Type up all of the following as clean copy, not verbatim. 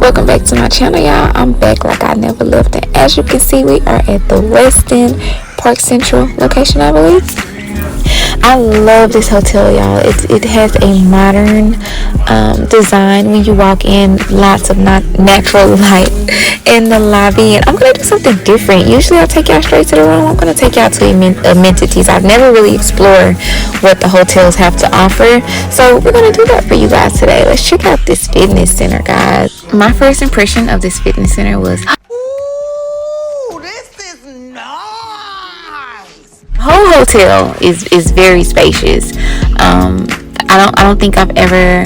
welcome back to my channel, y'all. I'm back like I never left, and as you can see, we are at the Westin Park Central location, I believe. I love this hotel, y'all. It has a modern design. When you walk in, lots of natural light in the lobby, and I'm gonna do something different. Usually I'll take y'all straight to the room. I'm gonna take y'all to amenities. I've never really explored what the hotels have to offer, so we're gonna do that for you guys today. Let's check out this fitness center, guys. My first impression of this fitness center was, ooh, this is nice. the whole hotel is very spacious. I don't think I've ever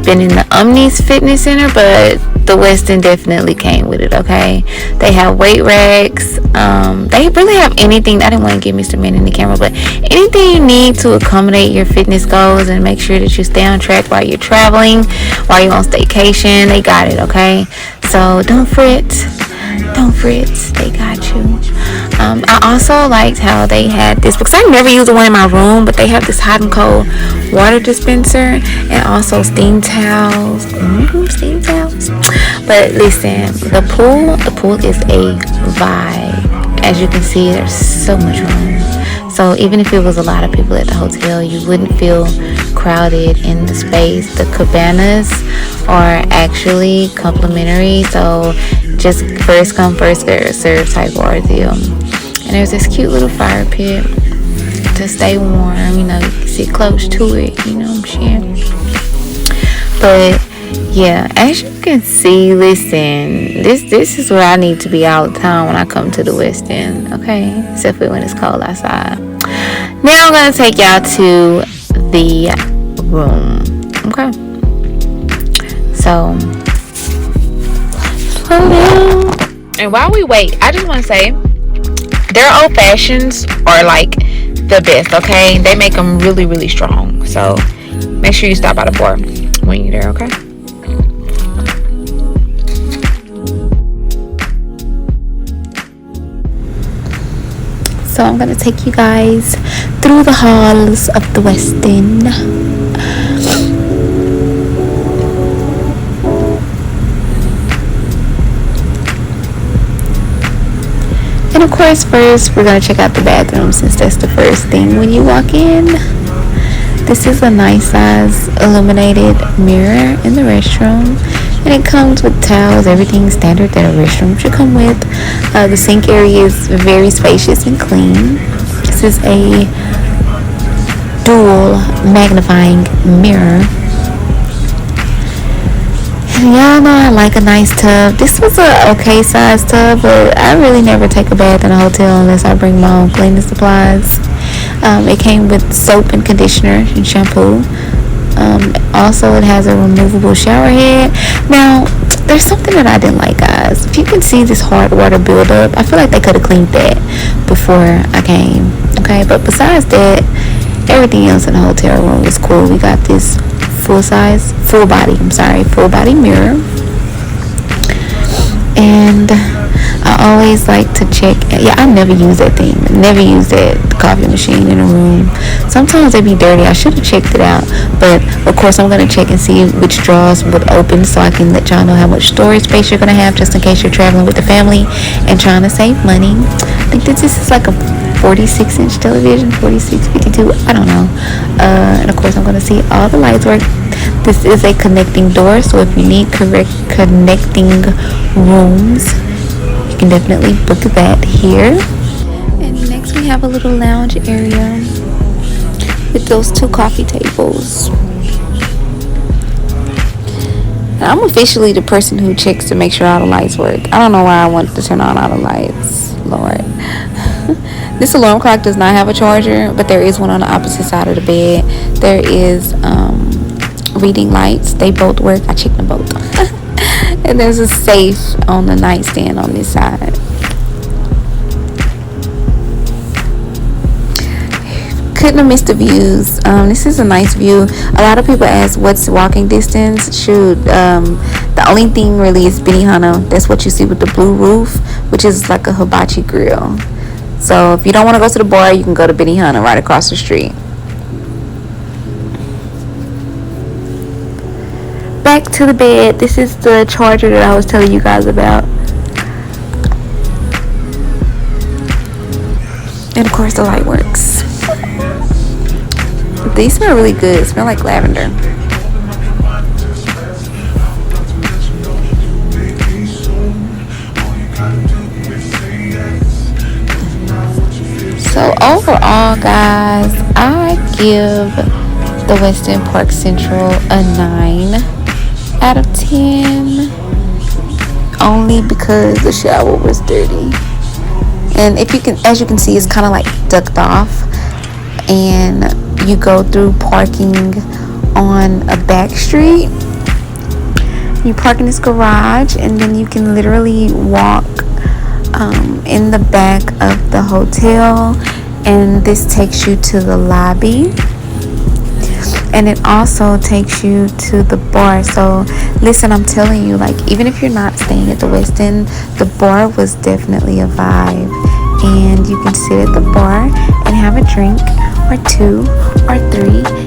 been in the Omni's fitness center, but the Westin definitely came with it. Okay, they have weight racks. They really have anything. I didn't want to give Mr. Man in the camera, but anything you need to accommodate your fitness goals and make sure that you stay on track while you're traveling, while you're on staycation. They got it. Okay, so don't fret. They got you. I also liked how they had this, because I never use the one in my room, but they have this hot and cold water dispenser and also steam towels. Steam towels. But listen, the pool is a vibe. As you can see, there's so much room. So even if it was a lot of people at the hotel, you wouldn't feel crowded in the space. The cabanas are actually complimentary, so just first come first serve type ordeal. And there's this cute little fire pit to stay warm. You can sit close to it. You know what I'm saying? But yeah, as you can see, listen, this is where I need to be all the time when I come to the Westin. Okay, except for when it's cold outside. Now I'm gonna take y'all to the room. Okay, so slow down. And while we wait, I just want to say their old fashions are like the best. Okay, they make them really, really strong. So make sure you stop by the bar when you're there. Okay. So I'm going to take you guys through the halls of the Westin. And of course, first we're going to check out the bathroom, since that's the first thing when you walk in. This is a nice size illuminated mirror in the restroom. And it comes with towels, everything standard that a restroom should come with. The sink area is very spacious and clean. This is a dual magnifying mirror. And y'all know I like a nice tub. This was a okay size tub, but I really never take a bath in a hotel unless I bring my own cleaning supplies. It came with soap and conditioner and shampoo. Also, it has a removable shower head. Now, there's something that I didn't like, guys. If you can see this hard water buildup, I feel like they could have cleaned that before I came. Okay, but besides that, everything else in the hotel room was cool. We got this full body mirror. And I always like to check. Yeah, I never use that thing. Never use that coffee machine in a room. Sometimes they be dirty. I should have checked it out. But of course, I'm gonna check and see which drawers would open, so I can let y'all know how much storage space you're gonna have, just in case you're traveling with the family and trying to save money. I think this is like a 46-inch television, 46, 52. I don't know. And of course, I'm gonna see all the lights work. This is a connecting door, so if you need connecting rooms, you can definitely book that here. And next we have a little lounge area with those two coffee tables. And I'm officially the person who checks to make sure all the lights work. I don't know why I want to turn on all the lights, Lord. This alarm clock does not have a charger, but there is one on the opposite side of the bed. There is reading lights. They both work. I checked them both. And there's a safe on the nightstand on this side. Couldn't have missed the views. This is a nice view. A lot of people ask what's walking distance. Shoot, the only thing really is Benihana. That's what you see with the blue roof, which is like a hibachi grill. So if you don't want to go to the bar, you can go to Benihana right across the street. Back to the bed. This is the charger that I was telling you guys about. And of course the light works. These smell really good. They smell like lavender. So overall, guys, I give the Westin Park Central a 9 out of 10. Only because the shower was dirty. And if you can, as you can see, it's kind of like ducked off. And you go through parking on a back street. You park in this garage, and then you can literally walk in the back of the hotel, and this takes you to the lobby, and it also takes you to the bar. So listen, I'm telling you, like, even if you're not staying at the Westin, the bar was definitely a vibe, and you can sit at the bar and have a drink or two or three